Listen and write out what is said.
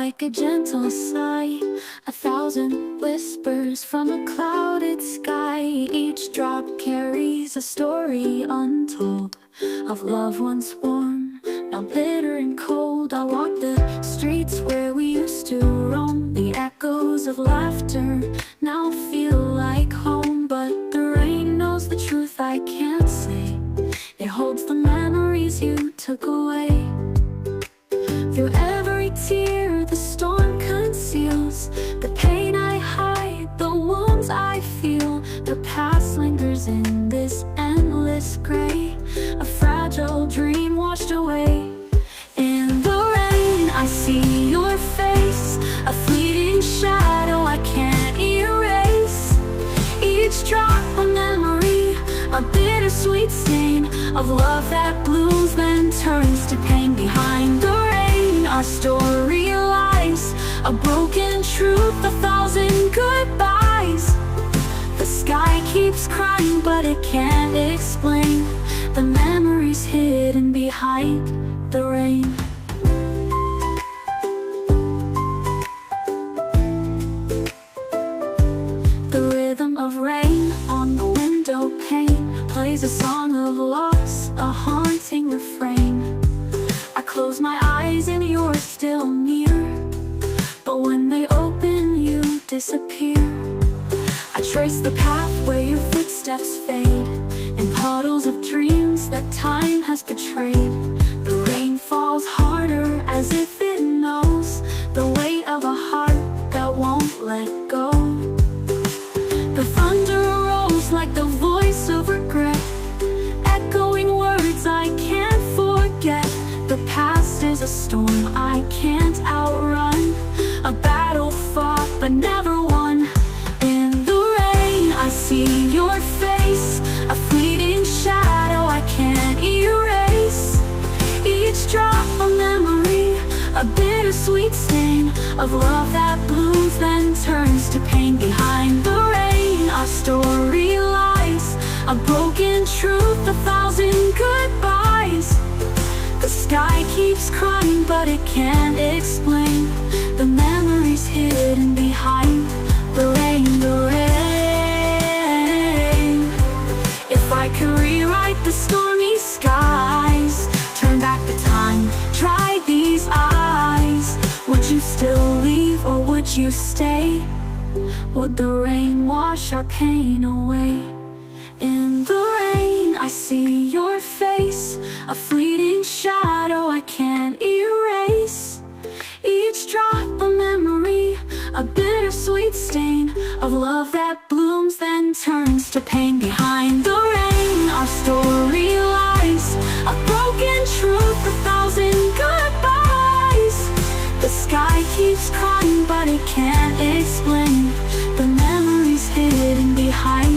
like a gentle sigh, 1,000 whispers from a clouded sky. Each drop carries a story untold of love once warm, now bitter and cold. I walk the streets where we used to roam. The echoes of laughter now feel like home, but the rain knows the truth I can't say. It holds the memories you took away. Through every tear the storm conceals, the pain I hide, the wounds I feel. The past lingers in this endless gray, a fragile dream washed away. In the rain I see your face, a fleeting shadow I can't erase. Each drop a memory, a bittersweet stain of love that blooms then turns to pain. Behind the rain our story lies, a broken truth, 1,000 goodbyes. The sky keeps crying but it can't explain the memories hidden behind the rain. The rhythm of rain on the window pane plays a song of loss, a haunting refrain. I close my eyes and you're still near, but when they open you disappear. I trace the path where your footsteps fade, in puddles of dreams that time has betrayed. The rain falls harder as if it knows the weight of a heart that won't let go. The thunder rolls like the voice of regret, echoing words I can't forget. The past is a storm I can't outrun, a battle fought but never won. In the rain I see your face, a fleeting shadow I can't erase. Each drop a memory, a bittersweet stain of love that blooms then turns to pain. Behind the rain our story lies, a broken truth, 1,000 goodbyes. The sky keeps crying but it can't explain the memories hidden behind the rain. The rain. If I could rewrite the stormy skies, turn back the time, dry these eyes, would you still leave or would you stay? Would the rain wash our pain away? In the rain I see your face, a fleeting shadow I can't erase. Each drop a memory, a bittersweet stain of love that blooms then turns to pain. Behind the rain our story lies, a broken truth, 1,000 goodbyes. The sky keeps crying but it can't explain the memories hidden behind